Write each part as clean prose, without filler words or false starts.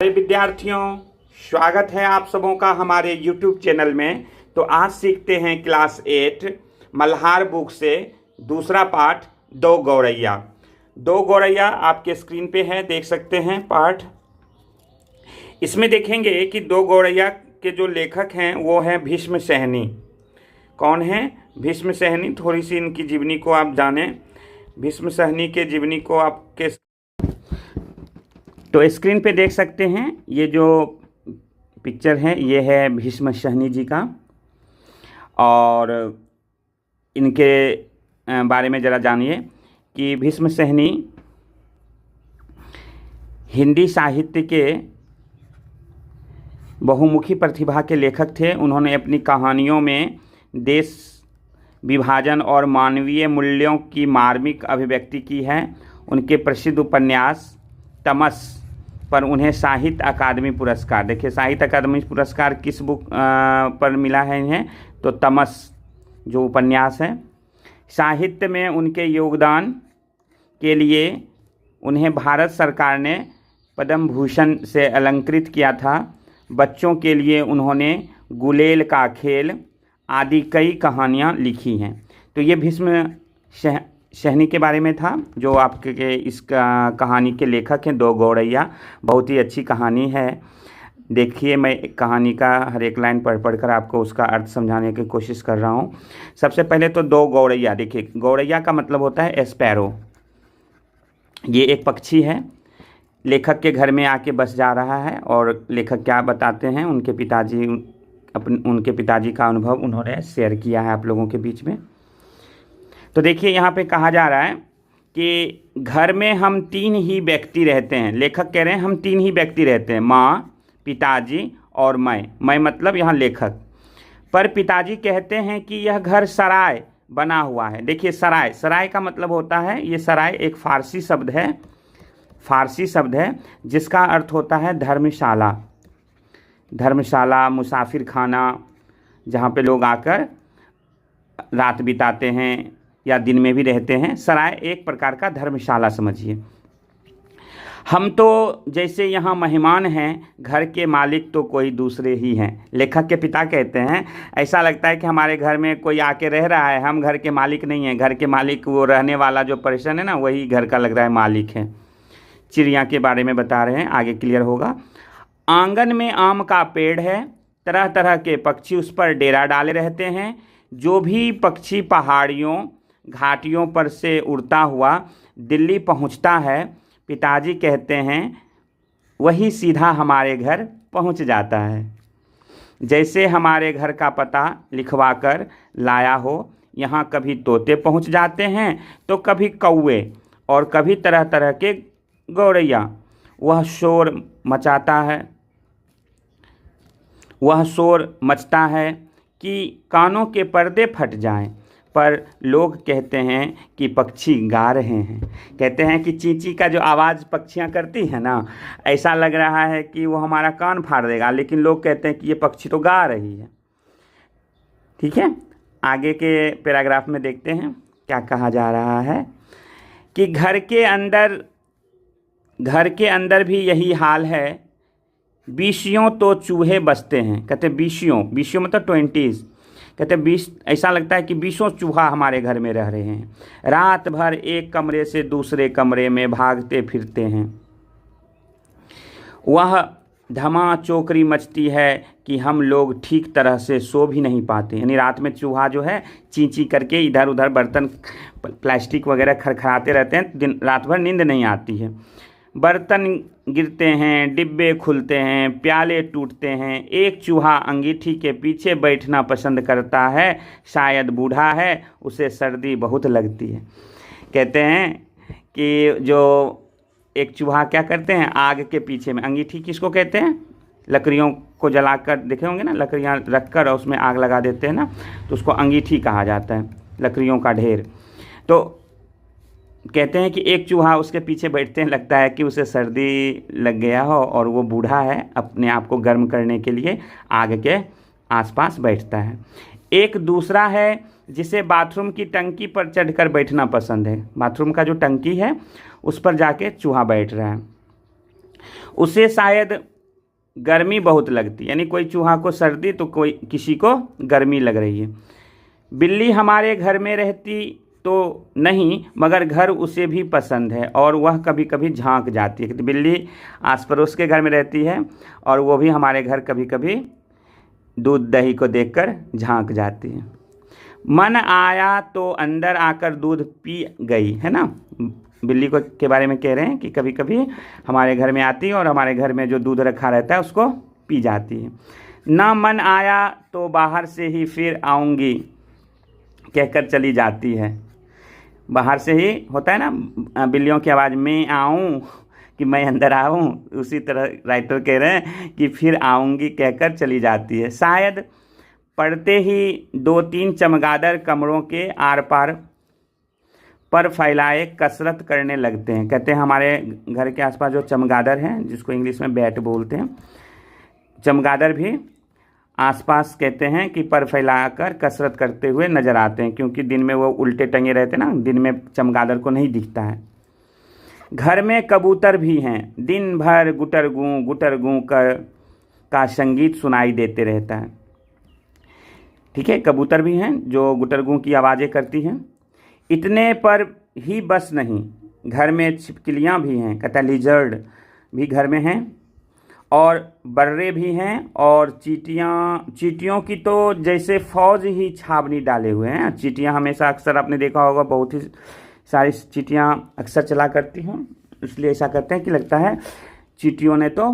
विद्यार्थियों, स्वागत है आप सबों का हमारे YouTube चैनल में। तो आज सीखते हैं क्लास 8 मल्हार बुक से दूसरा पाठ दो गौरैया। दो गौरैया आपके स्क्रीन पे है, देख सकते हैं पाठ। इसमें देखेंगे कि दो गौरैया के जो लेखक हैं वो हैं भीष्म सहनी। कौन है भीष्म सहनी? थोड़ी सी इनकी जीवनी को आप जानें। भीष्म सहनी के जीवनी को आपके तो स्क्रीन पे देख सकते हैं। ये जो पिक्चर है ये है भीष्म सहनी जी का, और इनके बारे में ज़रा जानिए कि भीष्म सहनी हिंदी साहित्य के बहुमुखी प्रतिभा के लेखक थे। उन्होंने अपनी कहानियों में देश विभाजन और मानवीय मूल्यों की मार्मिक अभिव्यक्ति की है। उनके प्रसिद्ध उपन्यास तमस पर उन्हें साहित्य अकादमी पुरस्कार, देखिए साहित्य अकादमी पुरस्कार किस बुक पर मिला है इन्हें? तो तमस जो उपन्यास है। साहित्य में उनके योगदान के लिए उन्हें भारत सरकार ने पद्म भूषण से अलंकृत किया था। बच्चों के लिए उन्होंने गुलेल का खेल आदि कई कहानियाँ लिखी हैं। तो ये भीष्म सहनी के बारे में था, जो आपके इस कहानी के लेखक हैं। दो गौरैया बहुत ही अच्छी कहानी है। देखिए, मैं कहानी का हर एक लाइन पढ़ कर आपको उसका अर्थ समझाने की कोशिश कर रहा हूँ। सबसे पहले तो दो गौरैया। देखिए, गौरैया का मतलब होता है स्पैरो। ये एक पक्षी है, लेखक के घर में आके बस जा रहा है। और लेखक क्या बताते हैं, उनके पिताजी का अनुभव उन्होंने शेयर किया है आप लोगों के बीच में। तो देखिए, यहाँ पे कहा जा रहा है कि घर में हम तीन ही व्यक्ति रहते हैं। लेखक कह रहे हैं हम तीन ही व्यक्ति रहते हैं, माँ, पिताजी और मैं मतलब यहाँ लेखक। पर पिताजी कहते हैं कि यह घर सराय बना हुआ है। देखिए, सराय का मतलब होता है, ये सराय एक फारसी शब्द है जिसका अर्थ होता है धर्मशाला, मुसाफिर खाना, जहाँ पे लोग आकर रात बिताते हैं या दिन में भी रहते हैं। सराय एक प्रकार का धर्मशाला समझिए। हम तो जैसे यहाँ मेहमान हैं, घर के मालिक तो कोई दूसरे ही हैं। लेखक के पिता कहते हैं ऐसा लगता है कि हमारे घर में कोई आके रह रहा है, हम घर के मालिक नहीं हैं। घर के मालिक वो रहने वाला जो पर्सन है ना, वही घर का लग रहा है मालिक है। चिड़िया के बारे में बता रहे हैं, आगे क्लियर होगा। आंगन में आम का पेड़ है, तरह तरह के पक्षी उस पर डेरा डाले रहते हैं। जो भी पक्षी पहाड़ियों घाटियों पर से उड़ता हुआ दिल्ली पहुंचता है, पिताजी कहते हैं वही सीधा हमारे घर पहुंच जाता है। जैसे हमारे घर का पता लिखवा कर लाया हो। यहाँ कभी तोते पहुंच जाते हैं तो कभी कौवे और कभी तरह तरह के गौरैया। वह शोर मचता है कि कानों के पर्दे फट जाएं। पर लोग कहते हैं कि पक्षी गा रहे हैं। कहते हैं कि चींची का जो आवाज़ पक्षियां करती हैं ना, ऐसा लग रहा है कि वो हमारा कान फाड़ देगा, लेकिन लोग कहते हैं कि ये पक्षी तो गा रही है। ठीक है, आगे के पैराग्राफ में देखते हैं क्या कहा जा रहा है कि घर के अंदर भी यही हाल है। बीसियों तो चूहे बसते हैं। कहते बीसियों मतलब 20s। कहते 20, ऐसा लगता है कि 20 चूहा हमारे घर में रह रहे हैं। रात भर एक कमरे से दूसरे कमरे में भागते फिरते हैं। वह धमा चौकड़ी मचती है कि हम लोग ठीक तरह से सो भी नहीं पाते। यानी रात में चूहा जो है चींची करके इधर उधर बर्तन प्लास्टिक वगैरह खड़खड़ाते रहते हैं, रात भर नींद नहीं आती है। बर्तन गिरते हैं, डिब्बे खुलते हैं, प्याले टूटते हैं। एक चूहा अंगीठी के पीछे बैठना पसंद करता है, शायद बूढ़ा है, उसे सर्दी बहुत लगती है। कहते हैं कि जो एक चूहा क्या करते हैं, आग के पीछे में, अंगीठी किसको कहते हैं? लकड़ियों को जलाकर, देखे होंगे ना, लकड़ियाँ रखकर और उसमें आग लगा देते हैं ना, तो उसको अंगीठी कहा जाता है, लकड़ियों का ढेर। तो कहते हैं कि एक चूहा उसके पीछे बैठते हैं, लगता है कि उसे सर्दी लग गया हो और वो बूढ़ा है, अपने आप को गर्म करने के लिए आग के आसपास बैठता है। एक दूसरा है जिसे बाथरूम की टंकी पर चढ़कर बैठना पसंद है। बाथरूम का जो टंकी है उस पर जाके चूहा बैठ रहा है। उसे शायद गर्मी बहुत लगती, यानी कोई चूहा को सर्दी तो कोई किसी को गर्मी लग रही है। बिल्ली हमारे घर में रहती तो नहीं, मगर घर उसे भी पसंद है और वह कभी कभी झांक जाती है। तो बिल्ली आस पड़ोस के घर में रहती है और वो भी हमारे घर कभी कभी दूध दही को देखकर झांक जाती है। मन आया तो अंदर आकर दूध पी गई, है ना। बिल्ली को के बारे में कह रहे हैं कि कभी कभी हमारे घर में आती है और हमारे घर में जो दूध रखा रहता है उसको पी जाती है। ना मन आया तो बाहर से ही फिर आऊँगी कहकर चली जाती है। बाहर से ही होता है ना बिल्लियों की आवाज़, मैं आऊँ कि मैं अंदर आऊँ, उसी तरह राइटर कह रहे हैं कि फिर आऊँगी कहकर चली जाती है। शायद पढ़ते ही 2-3 चमगादड़ कमरों के आर पार पर फैलाए कसरत करने लगते हैं। कहते हैं हमारे घर के आसपास जो चमगादड़ हैं, जिसको इंग्लिश में बैट बोलते हैं, चमगादड़ भी आसपास कहते हैं कि पर फैलाकर कसरत करते हुए नजर आते हैं, क्योंकि दिन में वो उल्टे टंगे रहते हैं ना, दिन में चमगादड़ को नहीं दिखता है। घर में कबूतर भी हैं, दिन भर गुटर गूं का संगीत सुनाई देते रहता है। ठीक है, कबूतर भी हैं जो गुटर गूं की आवाज़ें करती हैं। इतने पर ही बस नहीं, घर में छिपकलियाँ भी हैं, कहता लिजर्ड भी घर में हैं और बर्रे भी हैं और चींटियों की तो जैसे फौज ही छावनी डाले हुए हैं। चींटियाँ हमेशा अक्सर आपने देखा होगा, बहुत ही सारी चींटियाँ अक्सर चला करती हैं, इसलिए ऐसा करते हैं कि लगता है चींटियों ने तो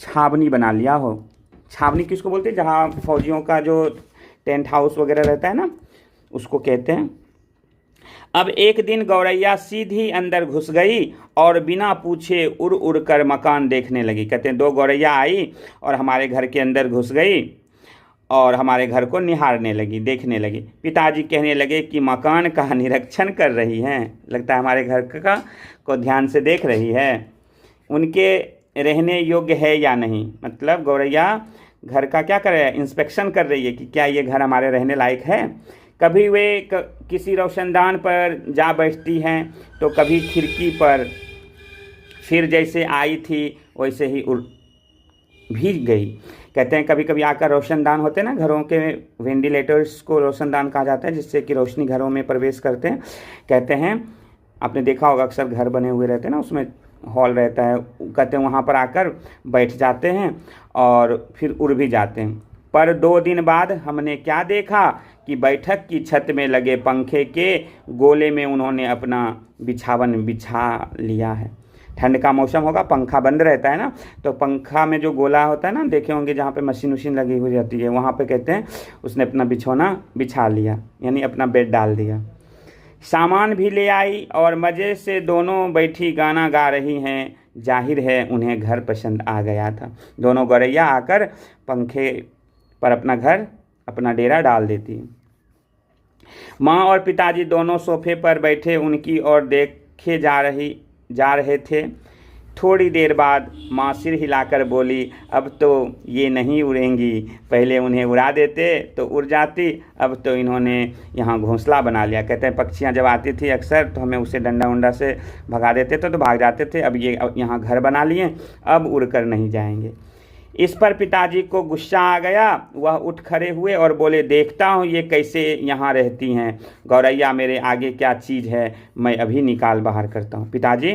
छावनी बना लिया हो। छावनी किसको बोलते हैं? जहाँ फौजियों का जो टेंट हाउस वगैरह रहता है ना, उसको कहते हैं। अब एक दिन गौरैया सीधी अंदर घुस गई और बिना पूछे उड़ उड़ कर मकान देखने लगी। कहते हैं 2 गौरैया आई और हमारे घर के अंदर घुस गई और हमारे घर को निहारने लगी, देखने लगी। पिताजी कहने लगे कि मकान का निरीक्षण कर रही हैं, लगता है हमारे घर का को ध्यान से देख रही है, उनके रहने योग्य है या नहीं। मतलब गौरैया घर का क्या कर रही है? इंस्पेक्शन कर रही है कि क्या ये घर हमारे रहने लायक है। कभी वे किसी रोशनदान पर जा बैठती हैं तो कभी खिड़की पर, फिर जैसे आई थी वैसे ही भीग गई। कहते हैं कभी कभी आकर रोशनदान होते हैं ना, घरों के वेंटिलेटर्स को रोशनदान कहा जाता है, जिससे कि रोशनी घरों में प्रवेश करते हैं। कहते हैं आपने देखा होगा अक्सर घर बने हुए रहते हैं ना, उसमें हॉल रहता है, कहते हैं वहाँ पर आकर बैठ जाते हैं और फिर उड़ भी जाते हैं। पर 2 दिन बाद हमने क्या देखा कि बैठक की छत में लगे पंखे के गोले में उन्होंने अपना बिछावन बिछा लिया है। ठंड का मौसम होगा, पंखा बंद रहता है ना, तो पंखा में जो गोला होता है ना, देखे होंगे जहाँ पे मशीन वशीन लगी हुई रहती है, वहाँ पे कहते हैं उसने अपना बिछौना बिछा लिया, यानी अपना बेड डाल दिया। सामान भी ले आई और मज़े से दोनों बैठी गाना गा रही हैं। जाहिर है उन्हें घर पसंद आ गया था। दोनों गौरैया आकर पंखे पर अपना डेरा डाल देती है। माँ और पिताजी दोनों सोफे पर बैठे उनकी ओर देखे जा रहे थे। थोड़ी देर बाद माँ सिर हिलाकर बोली, अब तो ये नहीं उड़ेंगी, पहले उन्हें उड़ा देते तो उड़ जाती, अब तो इन्होंने यहाँ घोंसला बना लिया। कहते हैं पक्षियाँ जब आती थी अक्सर तो हमें उसे डंडा उंडा से भगा देते थे तो भाग जाते थे, अब ये यहाँ घर बना लिए, अब उड़ कर नहीं जाएंगे। इस पर पिताजी को गुस्सा आ गया। वह उठ खड़े हुए और बोले, देखता हूँ ये कैसे यहाँ रहती हैं। गौरैया मेरे आगे क्या चीज़ है, मैं अभी निकाल बाहर करता हूँ। पिताजी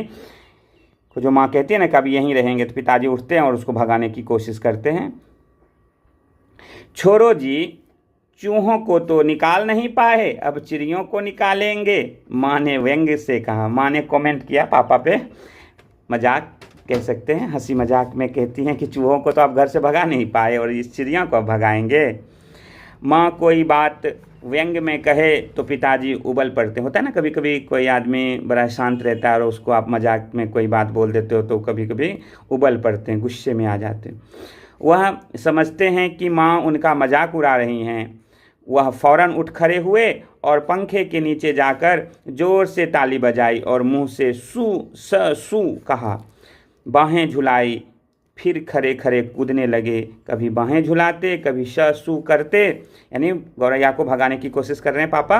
को जो माँ कहती है ना कभी यहीं रहेंगे, तो पिताजी उठते हैं और उसको भगाने की कोशिश करते हैं। छोरो जी, चूहों को तो निकाल नहीं पाए, अब चिड़ियों को निकालेंगे, माँ ने व्यंग्य से कहा। माँ ने कमेंट किया पापा पे, मजाक कह सकते हैं, हंसी मजाक में कहती हैं कि चूहों को तो आप घर से भगा नहीं पाए और इस चिड़िया को भगाएंगे। माँ कोई बात व्यंग्य में कहे तो पिताजी उबल पड़ते। होता है ना कभी कभी कोई आदमी बड़ा शांत रहता है और उसको आप मजाक में कोई बात बोल देते हो तो कभी कभी उबल पड़ते हैं, गुस्से में आ जाते हैं। वह समझते हैं कि माँ उनका मजाक उड़ा रही हैं। वह फौरन उठ खड़े हुए और पंखे के नीचे जाकर जोर से ताली बजाई और मुंह से सू कहा। बाहें झुलाई, फिर खड़े खड़े कूदने लगे। कभी बाहें झुलाते, कभी सू करते, यानी गौरैया को भगाने की कोशिश कर रहे हैं पापा।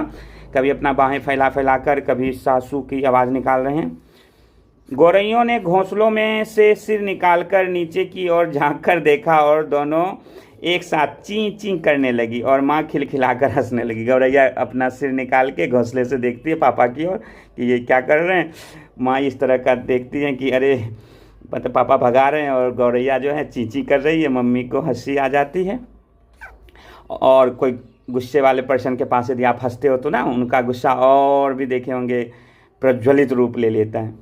कभी अपना बाहें फैला कर कभी सासू की आवाज़ निकाल रहे हैं। गौरैयों ने घोंसलों में से सिर निकालकर नीचे की ओर झांककर देखा और दोनों एक साथ ची ची करने लगी और माँ खिलखिलाकर हंसने लगी। गौरैया अपना सिर निकाल के घोंसले से देखती है पापा की ओर कि ये क्या कर रहे हैं। माँ इस तरह का देखती है कि अरे मतलब पापा भगा रहे हैं, और गौरैया जो है ची ची कर रही है। मम्मी को हंसी आ जाती है। और कोई गुस्से वाले पर्सन के पास यदि आप हंसते हो तो ना उनका गुस्सा और भी देखे होंगे प्रज्वलित रूप ले लेता है।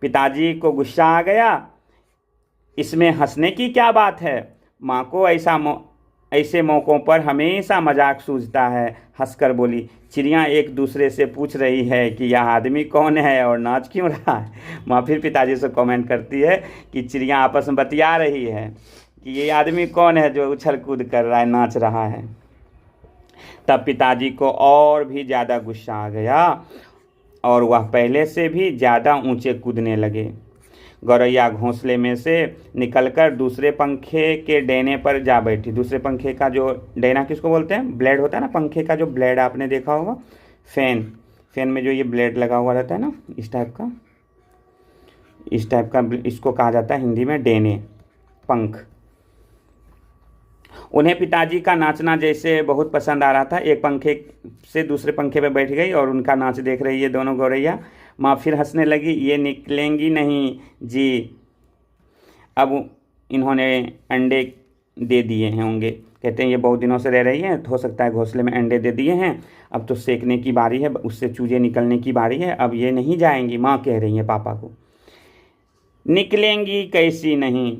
पिताजी को गुस्सा आ गया, इसमें हंसने की क्या बात है। माँ को ऐसे मौक़ों पर हमेशा मजाक सूझता है। हंसकर बोली, चिड़िया एक दूसरे से पूछ रही है कि यह आदमी कौन है और नाच क्यों रहा है। माँ फिर पिताजी से कमेंट करती है कि चिड़िया आपस में बतिया रही है कि ये आदमी कौन है जो उछल कूद कर रहा है, नाच रहा है। तब पिताजी को और भी ज़्यादा गुस्सा आ गया और वह पहले से भी ज़्यादा ऊंचे कूदने लगे। गौरैया घोंसले में से निकलकर दूसरे पंखे के डेने पर जा बैठी। दूसरे पंखे का जो डेना किसको बोलते हैं? ब्लेड होता है ना, पंखे का जो ब्लेड आपने देखा होगा, फैन में जो ये ब्लेड लगा हुआ रहता है ना, इस टाइप का इसको कहा जाता है हिंदी में डेने, पंख। उन्हें पिताजी का नाचना जैसे बहुत पसंद आ रहा था। एक पंखे से दूसरे पंखे पर बैठ गई और उनका नाच देख रही है दोनों गौरैया। माँ फिर हंसने लगी, ये निकलेंगी नहीं जी, अब इन्होंने अंडे दे दिए हैं होंगे। कहते हैं ये बहुत दिनों से रह रही है, तो हो सकता है घोंसले में अंडे दे दिए हैं, अब तो सेकने की बारी है, उससे चूजे निकलने की बारी है, अब ये नहीं जाएंगी। माँ कह रही है पापा को, निकलेंगी कैसी नहीं,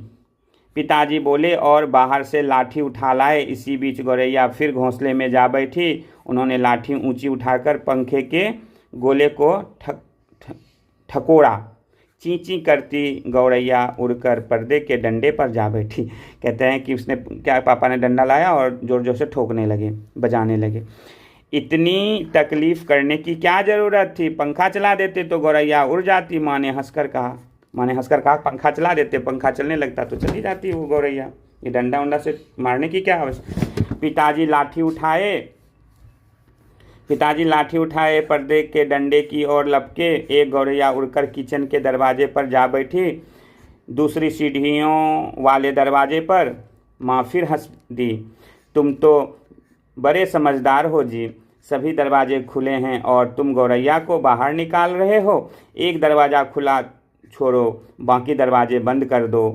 पिताजी बोले और बाहर से लाठी उठा लाए। इसी बीच गौरैया फिर घोंसले में जा बैठी। उन्होंने लाठी ऊंची उठाकर पंखे के गोले को ठकोड़ा। ची ची करती गौरैया उड़कर पर्दे के डंडे पर जा बैठी। कहते हैं कि उसने क्या, पापा ने डंडा लाया और जोर जोर से ठोकने लगे, बजाने लगे। इतनी तकलीफ़ करने की क्या ज़रूरत थी, पंखा चला देते तो गौरैया उड़ जाती। माँ ने हंसकर कहा पंखा चला देते, पंखा चलने लगता तो चली जाती वो गौरैया, ये डंडा उंडा से मारने की क्या आवश्यकता। पिताजी लाठी उठाए पर्दे के डंडे की ओर लपके। एक गौरैया उड़कर किचन के दरवाजे पर जा बैठी, दूसरी सीढ़ियों वाले दरवाजे पर। माँ फिर हंस दी, तुम तो बड़े समझदार हो जी, सभी दरवाजे खुले हैं और तुम गौरैया को बाहर निकाल रहे हो। एक दरवाज़ा खुला छोड़ो, बाकी दरवाजे बंद कर दो,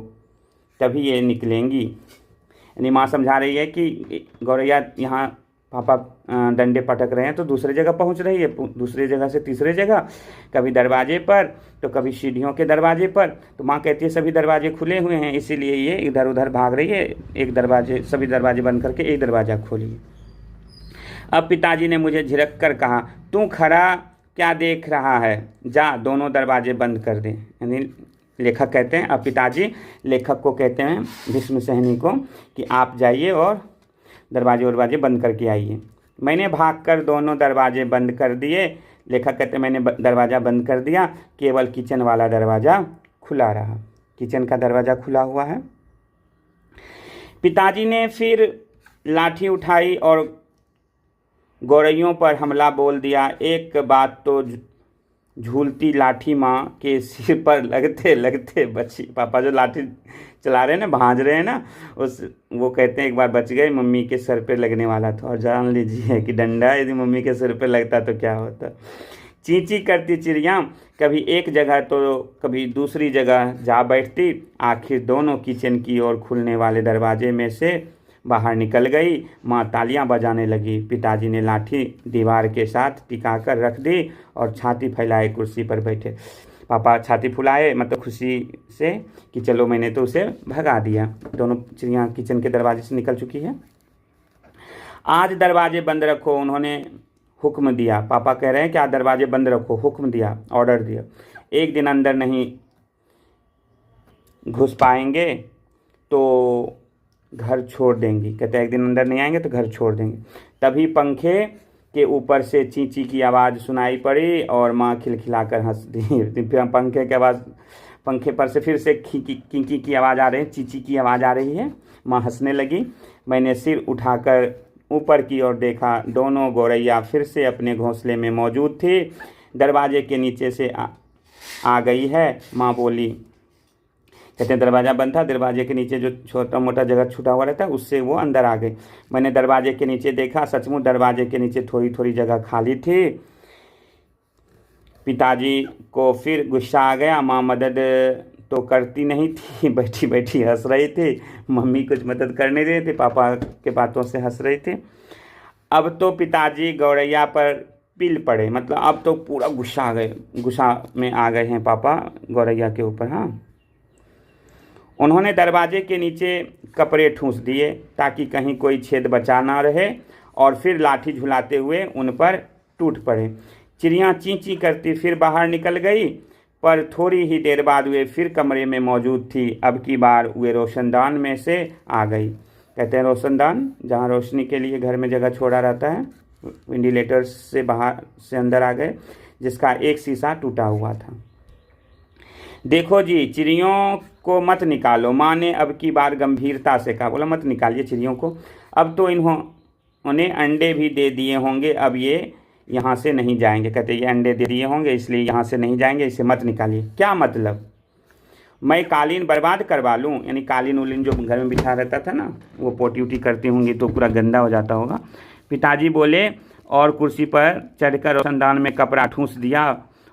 तभी ये निकलेंगी। यानी माँ समझा रही है कि गौरैया यहाँ पापा डंडे पटक रहे हैं तो दूसरी जगह पहुँच रही है, दूसरी जगह से तीसरी जगह, कभी दरवाजे पर तो कभी सीढ़ियों के दरवाजे पर। तो माँ कहती है सभी दरवाजे खुले हुए हैं, इसीलिए ये इधर उधर भाग रही है। सभी दरवाजे बंद करके एक दरवाज़ा खोलिए। अब पिताजी ने मुझे झिड़क कर कहा, तू खड़ा क्या देख रहा है, जा दोनों दरवाजे बंद कर दे। यानी लेखक कहते हैं, अब पिताजी लेखक को कहते हैं, भीष्म सहनी को, कि आप जाइए और दरवाजे बंद करके आइए। मैंने भागकर दोनों दरवाजे बंद कर दिए। लेखक कहते हैं मैंने दरवाज़ा बंद कर दिया, केवल किचन वाला दरवाज़ा खुला रहा। किचन का दरवाज़ा खुला हुआ है। पिताजी ने फिर लाठी उठाई और गौरैयों पर हमला बोल दिया। एक बात तो झूलती लाठी माँ के सिर पर लगते लगते बची। पापा जो लाठी चला रहे हैं ना, भांज रहे हैं ना, वो कहते हैं एक बार बच गए, मम्मी के सर पे लगने वाला था। और जान लीजिए कि डंडा यदि मम्मी के सिर पे लगता तो क्या होता। ची ची करती चिड़िया कभी एक जगह तो कभी दूसरी जगह जा बैठती। आखिर दोनों किचन की ओर खुलने वाले दरवाजे में से बाहर निकल गई। माँ तालियां बजाने लगी। पिताजी ने लाठी दीवार के साथ टिकाकर रख दी और छाती फैलाए कुर्सी पर बैठे। पापा छाती फुलाए, मतलब खुशी से कि चलो मैंने तो उसे भगा दिया। दोनों चिड़ियाँ किचन के दरवाजे से निकल चुकी है। आज दरवाजे बंद रखो, उन्होंने हुक्म दिया। पापा कह रहे हैं कि आज दरवाजे बंद रखो, हुक्म दिया, ऑर्डर दिया। एक दिन अंदर नहीं घुस पाएंगे तो घर छोड़ देंगी। कहते हैं एक दिन अंदर नहीं आएंगे तो घर छोड़ देंगे। तभी पंखे के ऊपर से ची ची की आवाज़ सुनाई पड़ी और माँ खिलखिलाकर हंस दी। पंखे की आवाज़, पंखे पर से फिर से खी की आवाज़ आ रही है, ची ची की आवाज़ आ रही है। माँ हंसने लगी। मैंने सिर उठाकर ऊपर की ओर देखा। दोनों गौरैया फिर से अपने घोंसले में मौजूद थी। दरवाजे के नीचे से आ गई है, माँ बोली। कहते हैं दरवाज़ा बंद था, दरवाजे के नीचे जो छोटा मोटा जगह छूटा हुआ रहता है उससे वो अंदर आ गई। मैंने दरवाजे के नीचे देखा, सचमुच दरवाजे के नीचे थोड़ी थोड़ी जगह खाली थी। पिताजी को फिर गुस्सा आ गया। माँ मदद तो करती नहीं थी, बैठी बैठी हंस रही थी। मम्मी कुछ मदद करने दे थे, पापा के बातों से हंस रही थी। अब तो पिताजी गौरैया पर पिल पड़े, मतलब अब तो पूरा गुस्सा में आ गए हैं पापा गौरैया के ऊपर। हाँ, उन्होंने दरवाजे के नीचे कपड़े ठूंस दिए ताकि कहीं कोई छेद बचा ना रहे, और फिर लाठी झुलाते हुए उन पर टूट पड़े। चिड़िया चीं चीं करती फिर बाहर निकल गई, पर थोड़ी ही देर बाद वे फिर कमरे में मौजूद थी। अब की बार वे रोशनदान में से आ गई। कहते हैं रोशनदान, जहाँ रोशनी के लिए घर में जगह छोड़ा रहता है। वेंटिलेटर्स से बाहर से अंदर आ गए, जिसका एक शीशा टूटा हुआ था। देखो जी, चिड़ियों को मत निकालो, माँ ने अब की बार गंभीरता से कहा। बोला मत निकालिए चिड़ियों को, अब तो इन्होंने अंडे भी दे दिए होंगे, अब ये यहाँ से नहीं जाएंगे। कहते ये अंडे दे दिए होंगे इसलिए यहाँ से नहीं जाएंगे, इसे मत निकालिए। क्या मतलब? मैं कालीन बर्बाद करवा लूँ? यानी कालीन उलीन जो घर में बिछा रहता था ना, वो पोटी उटी करती होंगी तो पूरा गंदा हो जाता होगा। पिताजी बोले और कुर्सी पर चढ़कर रोशनदान में कपड़ा ठूंस दिया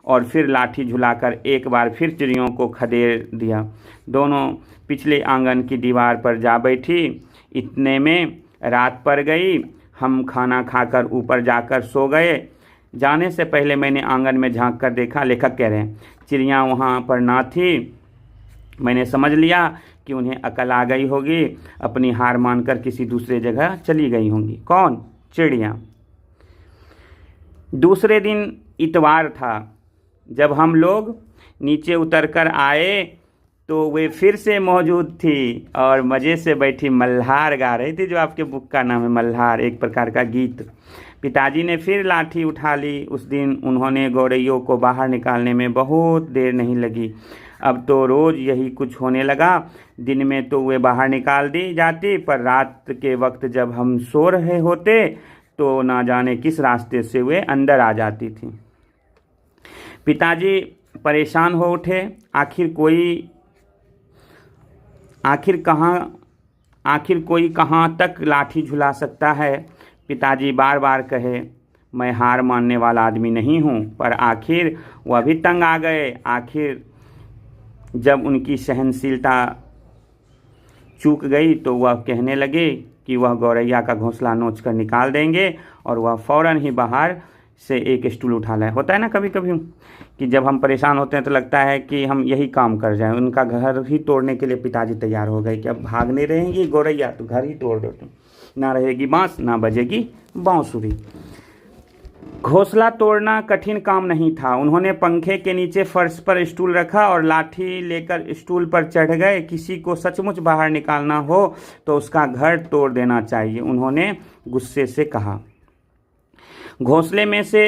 और फिर लाठी झुलाकर एक बार फिर चिड़ियों को खदेड़ दिया। दोनों पिछले आंगन की दीवार पर जा बैठी। इतने में रात पड़ गई। हम खाना खाकर ऊपर जाकर सो गए। जाने से पहले मैंने आंगन में झांक कर देखा। लेखक कह रहे हैं चिड़िया वहाँ पर ना थी। मैंने समझ लिया कि उन्हें अकल आ गई होगी, अपनी हार मानकर किसी दूसरे जगह चली गई होंगी। कौन? चिड़िया। दूसरे दिन इतवार था। जब हम लोग नीचे उतरकर आए तो वे फिर से मौजूद थी और मज़े से बैठी मल्हार गा रही थी, जो आपके बुक का नाम है मल्हार, एक प्रकार का गीत। पिताजी ने फिर लाठी उठा ली। उस दिन उन्होंने गौरैयों को बाहर निकालने में बहुत देर नहीं लगी। अब तो रोज़ यही कुछ होने लगा। दिन में तो वे बाहर निकाल दी जाती, पर रात के वक्त जब हम सो रहे होते तो ना जाने किस रास्ते से वे अंदर आ जाती थी। पिताजी परेशान हो उठे। आखिर कोई कहाँ तक लाठी झुला सकता है? पिताजी बार बार कहे, मैं हार मानने वाला आदमी नहीं हूँ। पर आखिर वह भी तंग आ गए। आखिर जब उनकी सहनशीलता चूक गई तो वह कहने लगे कि वह गौरैया का घोंसला नोच कर निकाल देंगे, और वह फौरन ही बाहर से एक स्टूल उठा लाए। होता है ना कभी कभी कि जब हम परेशान होते हैं तो लगता है कि हम यही काम कर जाएं। उनका घर ही तोड़ने के लिए पिताजी तैयार हो गए कि अब भागने रहेंगी गौरैया तो घर ही तोड़ दो तुम, ना रहेगी बांस ना बजेगी बांसुरी। घोंसला तोड़ना कठिन काम नहीं था। उन्होंने पंखे के नीचे फर्श पर स्टूल रखा और लाठी लेकर स्टूल पर चढ़ गए। किसी को सचमुच बाहर निकालना हो तो उसका घर तोड़ देना चाहिए, उन्होंने गुस्से से कहा। घोंसले में से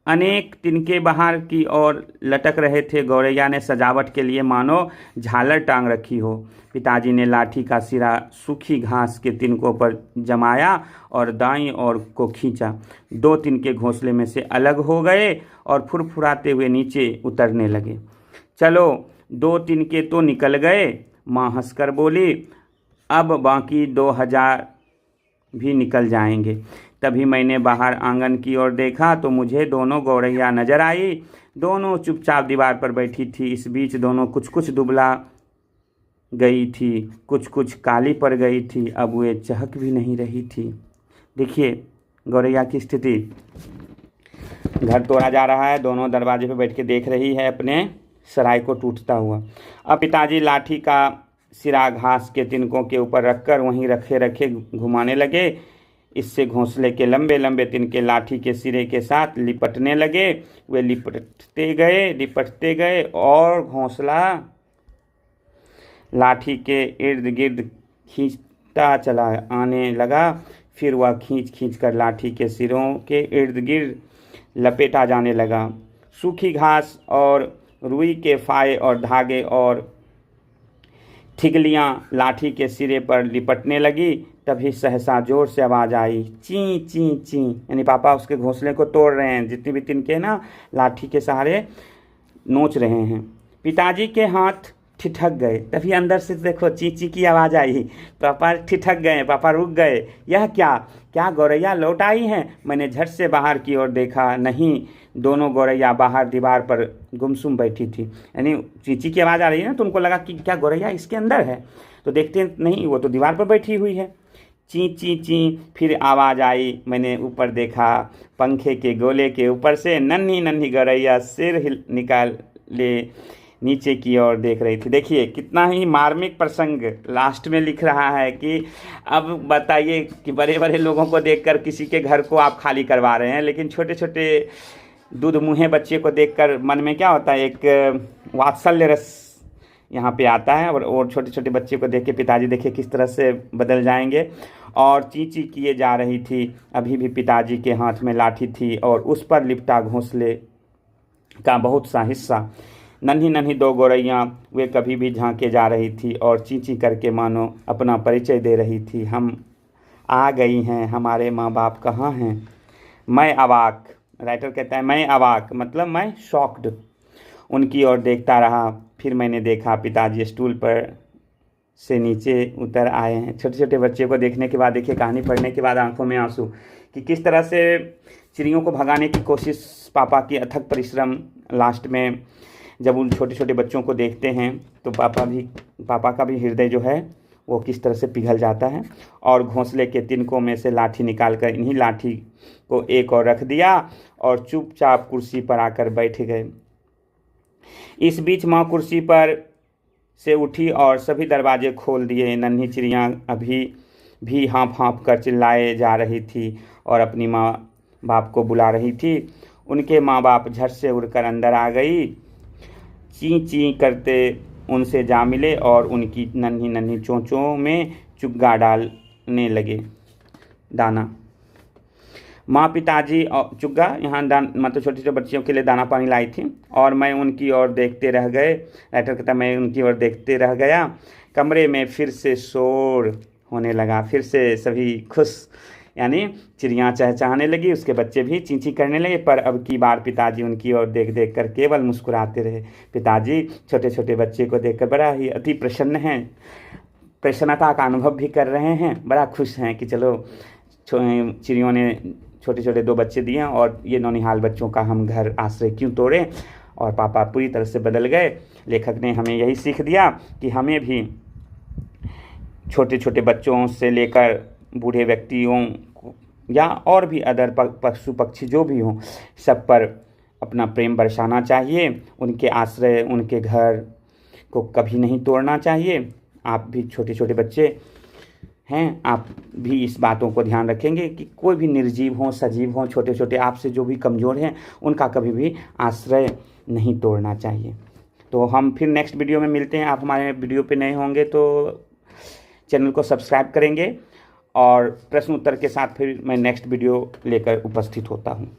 अनेक तिनके बाहर की ओर लटक रहे थे। गौरैया ने सजावट के लिए मानो झालर टांग रखी हो। पिताजी ने लाठी का सिरा सूखी घास के तिनकों पर जमाया और दाईं ओर को खींचा। 2 तिनके घोंसले में से अलग हो गए और फुरफुराते हुए नीचे उतरने लगे। चलो 2 तिनके तो निकल गए, माँ हंसकर बोली। अब बाकी 2000 भी निकल जाएंगे। तभी मैंने बाहर आंगन की ओर देखा तो मुझे दोनों गौरैया नजर आई। दोनों चुपचाप दीवार पर बैठी थी। इस बीच दोनों कुछ कुछ दुबला गई थी, कुछ कुछ काली पड़ गई थी। अब वे चहक भी नहीं रही थी। देखिए गौरैया की स्थिति। घर तोड़ा जा रहा है, दोनों दरवाजे पर बैठ के देख रही है अपने सराय को टूटता हुआ। अब पिताजी लाठी का सिरा घास के तिनकों के ऊपर रखकर वहीं रखे रखे घुमाने लगे। इससे घोंसले के लंबे लंबे तिनके लाठी के सिरे के साथ लिपटने लगे। वे लिपटते गए और घोंसला लाठी के इर्द गिर्द खींचता चला आने लगा। फिर वह खींच खींच कर लाठी के सिरों के इर्द गिर्द लपेटा जाने लगा। सूखी घास और रुई के फाये और धागे और ठिगलियाँ लाठी के सिरे पर लिपटने लगी। तभी सहसा जोर से आवाज़ आई, ची ची ची, यानी पापा उसके घोंसले को तोड़ रहे हैं। जितनी भी तिनके ना लाठी के सहारे नोच रहे हैं। पिताजी के हाथ ठिठक गए। तभी अंदर से देखो चींची की आवाज़ आई। पापा ठिठक गए, पापा रुक गए। यह क्या क्या गौरैया लौट आई हैं? मैंने झट से बाहर की ओर देखा, नहीं, दोनों गौरैया बाहर दीवार पर गुमसुम बैठी थी। यानी चींची की आवाज़ आ रही है ना, तो उनको लगा कि क्या गौरैया इसके अंदर है, तो देखते नहीं, वो तो दीवार पर बैठी हुई है। ची ची ची फिर आवाज़ आई। मैंने ऊपर देखा, पंखे के गोले के ऊपर से नन्ही नन्ही गौरैया सिर निकाले नीचे की ओर देख रही थी। देखिए कितना ही मार्मिक प्रसंग लास्ट में लिख रहा है कि अब बताइए कि बड़े बड़े लोगों को देखकर किसी के घर को आप खाली करवा रहे हैं, लेकिन छोटे छोटे दूध मुँहे बच्चे को देखकर मन में क्या होता है, एक वात्सल्य रस यहाँ पे आता है। और छोटे छोटे बच्चे को देख के पिताजी देखिए किस तरह से बदल जाएंगे। और चींची किए जा रही थी। अभी भी पिताजी के हाथ में लाठी थी और उस पर लिपटा घोंसले का बहुत सा हिस्सा। नन्ही नन्ही दो गौरैया वे कभी भी झांके जा रही थी और चींची करके मानो अपना परिचय दे रही थी। हम आ गई हैं, हमारे माँ बाप कहाँ हैं? मैं अवाक, राइटर कहता है मैं अवाक मतलब मैं शॉक्ड उनकी ओर देखता रहा। फिर मैंने देखा पिताजी स्टूल पर से नीचे उतर आए हैं। छोटे छोटे बच्चे को देखने के बाद देखिए, कहानी पढ़ने के बाद आंखों में आंसू कि किस तरह से चिड़ियों को भगाने की कोशिश, पापा की अथक परिश्रम, लास्ट में जब उन छोटे छोटे बच्चों को देखते हैं तो पापा का भी हृदय जो है वो किस तरह से पिघल जाता है। और घोंसले के तिनकों में से लाठी निकालकर इन्हीं लाठी को एक और रख दिया और चुपचाप कुर्सी पर आकर बैठ गए। इस बीच माँ कुर्सी पर से उठी और सभी दरवाजे खोल दिए। नन्ही चिड़ियाँ अभी भी हाँफ हाँफ कर चिल्लाए जा रही थी और अपनी माँ बाप को बुला रही थी। उनके माँ बाप झट से उड़कर अंदर आ गई। ची ची करते उनसे जा मिले और उनकी नन्ही नन्ही चोंचों में चुग्गा डालने लगे, दाना। माँ पिताजी और चुग्गा यहाँ मतलब छोटे छोटे बच्चियों के लिए दाना पानी लाई थी और मैं उनकी ओर देखते रह गए। राइटर कहता मैं उनकी ओर देखते रह गया। कमरे में फिर से शोर होने लगा। फिर से सभी खुश, यानी चिड़ियाँ चहचहाने लगी, उसके बच्चे भी चींची करने लगे। पर अब की बार पिताजी उनकी ओर देख देख कर केवल मुस्कुराते रहे। पिताजी छोटे छोटे बच्चे को देखकर बड़ा ही अति प्रसन्न हैं, प्रसन्नता का अनुभव भी कर रहे हैं, बड़ा खुश हैं कि चलो चिड़ियों ने छोटे छोटे दो बच्चे दिए और ये नौनिहाल बच्चों का हम घर आश्रय क्यों तोड़ें। और पापा पूरी तरह से बदल गए। लेखक ने हमें यही सीख दिया कि हमें भी छोटे छोटे बच्चों से लेकर बूढ़े व्यक्तियों या और भी अदर पशु पक्षी जो भी हों, सब पर अपना प्रेम बरसाना चाहिए। उनके आश्रय, उनके घर को कभी नहीं तोड़ना चाहिए। आप भी छोटे छोटे बच्चे हैं, आप भी इस बातों को ध्यान रखेंगे कि कोई भी निर्जीव हों, सजीव हों, छोटे छोटे आपसे जो भी कमज़ोर हैं, उनका कभी भी आश्रय नहीं तोड़ना चाहिए। तो हम फिर नेक्स्ट वीडियो में मिलते हैं। आप हमारे वीडियो पे नए होंगे तो चैनल को सब्सक्राइब करेंगे और प्रश्न उत्तर के साथ फिर मैं नेक्स्ट वीडियो लेकर उपस्थित होता हूँ।